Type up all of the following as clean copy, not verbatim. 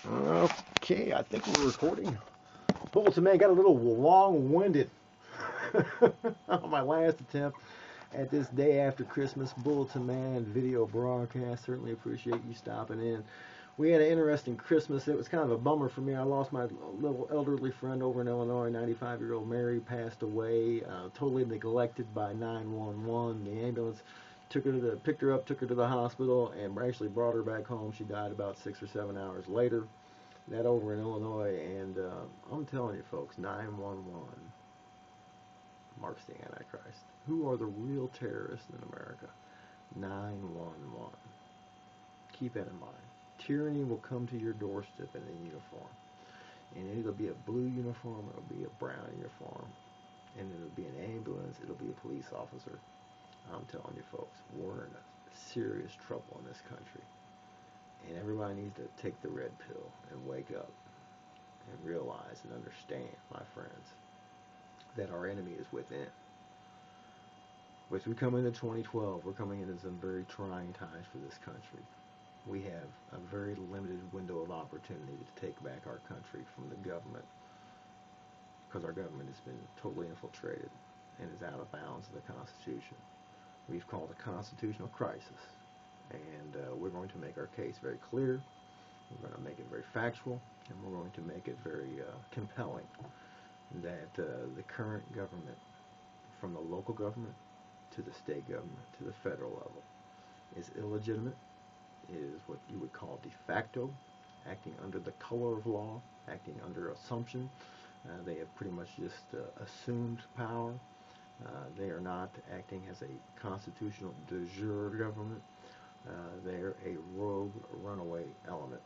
Okay, I think we're recording. Bulletinman got a little long-winded on my last attempt at this day after Christmas Bulletinman video broadcast. Certainly appreciate you stopping in. We had an interesting Christmas. It was kind of a bummer for me. I lost my little elderly friend over in Illinois. 95-year-old Mary passed away, totally neglected by 911. The ambulance picked her up, took her to the hospital, and actually brought her back home. She died about 6 or 7 hours later. That over in Illinois, and I'm telling you folks, 911 marks the Antichrist. Who are the real terrorists in America? 911. Keep that in mind. Tyranny will come to your doorstep in a uniform, and it'll be a blue uniform, it'll be a brown uniform, and it'll be an ambulance, it'll be a police officer. I'm telling you folks, we're in serious trouble in this country. And everybody needs to take the red pill and wake up and realize and understand, my friends, that our enemy is within. As we come into 2012, we're coming into some very trying times for this country. We have a very limited window of opportunity to take back our country from the government, because our government has been totally infiltrated and is out of bounds of the Constitution. We've called a constitutional crisis. And we're going to make our case very clear, we're going to make it very factual, and we're going to make it very compelling that the current government, from the local government to the state government to the federal level, is illegitimate, is what you would call de facto, acting under the color of law, acting under assumption. They have pretty much just assumed power. They are not acting as a constitutional de jure government. They're a rogue, runaway element.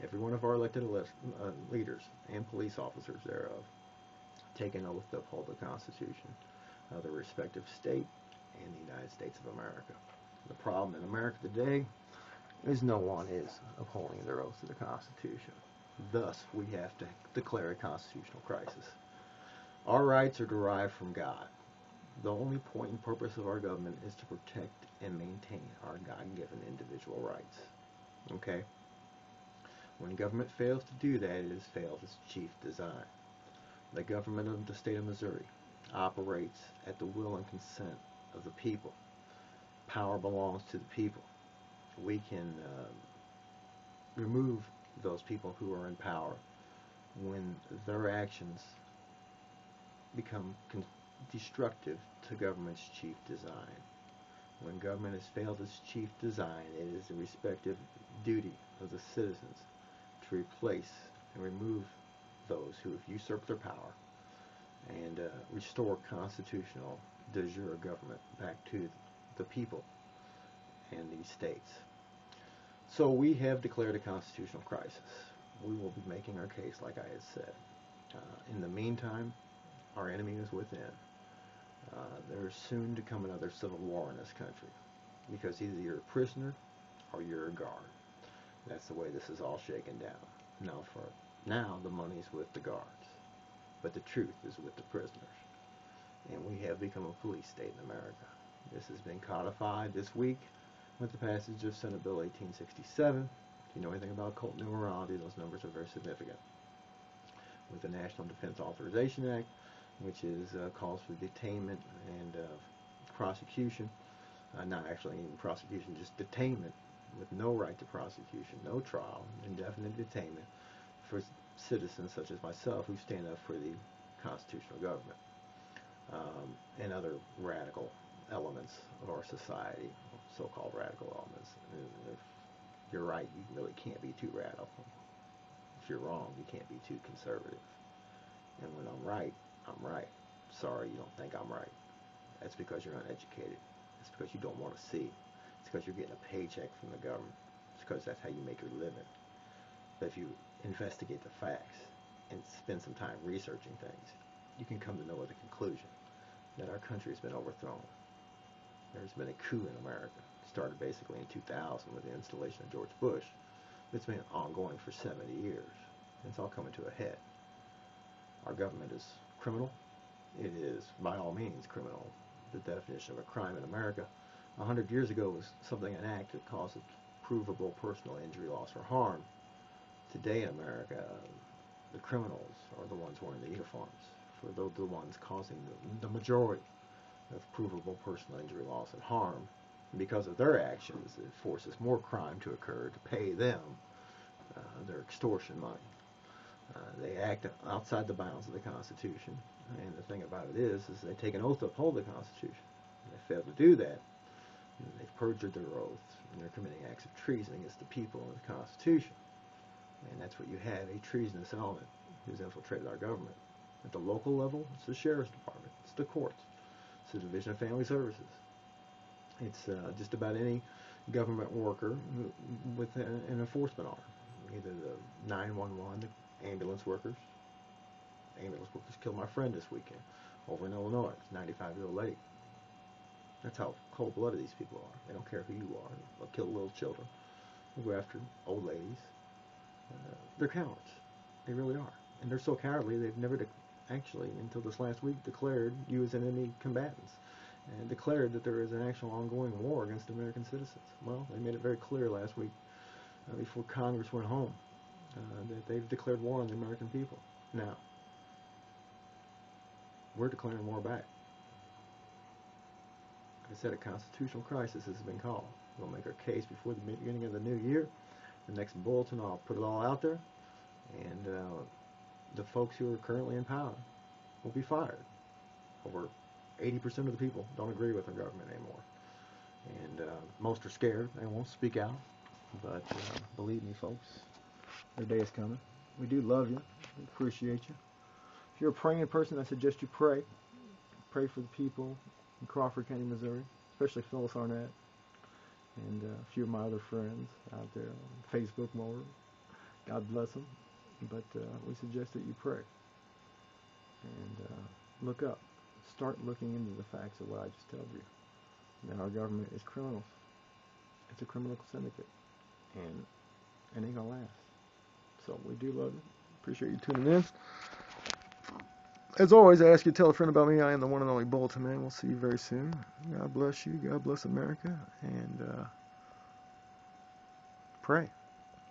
Every one of our elected leaders and police officers thereof take an oath to uphold the Constitution of their respective state and the United States of America. The problem in America today is no one is upholding their oath to the Constitution. Thus, we have to declare a constitutional crisis. Our rights are derived from God. The only point and purpose of our government is to protect and maintain our God-given individual rights. Okay? When government fails to do that, it has failed its chief design. The government of the state of Missouri operates at the will and consent of the people. Power belongs to the people. We can remove those people who are in power when their actions become destructive to government's chief design. When government has failed its chief design, it is the respective duty of the citizens to replace and remove those who have usurped their power and restore constitutional de jure government back to the people and these states. So we have declared a constitutional crisis. We will be making our case, like I had said. In the meantime, our enemy is within. There's soon to come another civil war in this country, because either you're a prisoner or you're a guard. That's the way this is all shaken down. Now the money's with the guards, but the truth is with the prisoners. And we have become a police state in America. This has been codified this week with the passage of Senate Bill 1867. If you know anything about occult numerology, those numbers are very significant. With the National Defense Authorization Act, which is calls for detainment and prosecution, not actually even prosecution, just detainment with no right to prosecution, no trial, indefinite detainment for citizens such as myself who stand up for the constitutional government and other radical elements of our society, so-called radical elements. And if you're right, you really can't be too radical. If you're wrong, you can't be too conservative. And when I'm right, I'm right. Sorry, you don't think I'm right. That's because you're uneducated. It's because you don't want to see. It's because you're getting a paycheck from the government. It's because that's how you make your living. But if you investigate the facts and spend some time researching things, you can come to know the conclusion that our country has been overthrown. There's been a coup in America. It started basically in 2000 with the installation of George Bush. It's been ongoing for 70 years. It's all coming to a head. Our government is criminal. It is, by all means, criminal. The definition of a crime in America 100 years ago was something, an act that causes provable personal injury, loss, or harm. Today in America, the criminals are the ones wearing the uniforms, for they're the ones causing the majority of provable personal injury, loss, and harm. And because of their actions, it forces more crime to occur to pay them their extortion money. They act outside the bounds of the Constitution, and the thing about it is they take an oath to uphold the Constitution. If they fail to do that, they've perjured their oath, and they're committing acts of treason against the people and the Constitution. And that's what you have, a treasonous element who's infiltrated our government. At the local level, it's the Sheriff's Department, it's the courts, it's the Division of Family Services. It's just about any government worker with an enforcement arm. Either the 911, the ambulance workers. Ambulance workers killed my friend this weekend over in Illinois. It's a 95-year-old lady. That's how cold-blooded these people are. They don't care who you are. They'll kill little children. They'll go after old ladies. They're cowards. They really are. And they're so cowardly they've never actually, until this last week, declared you as enemy combatants and declared that there is an actual ongoing war against American citizens. Well, they made it very clear last week before Congress went home that they've declared war on the American people. Now, we're declaring war back. Like I said, a constitutional crisis has been called. We'll make our case before the beginning of the new year. The next bulletin, I'll put it all out there, and the folks who are currently in power will be fired. Over 80% of the people don't agree with our government anymore, and most are scared. They won't speak out, but believe me, folks, their day is coming. We do love you. We appreciate you. If you're a praying person, I suggest you pray. Pray for the people in Crawford County, Missouri, especially Phyllis Arnett and a few of my other friends out there on Facebook more. God bless them. But we suggest that you pray and look up. Start looking into the facts of what I just told you. That our government is criminals. It's a criminal syndicate, and it ain't gonna last. So we do love you. Appreciate you tuning in. As always, I ask you to tell a friend about me. I am the one and only Bulletin Man. We'll see you very soon. God bless you. God bless America. And pray.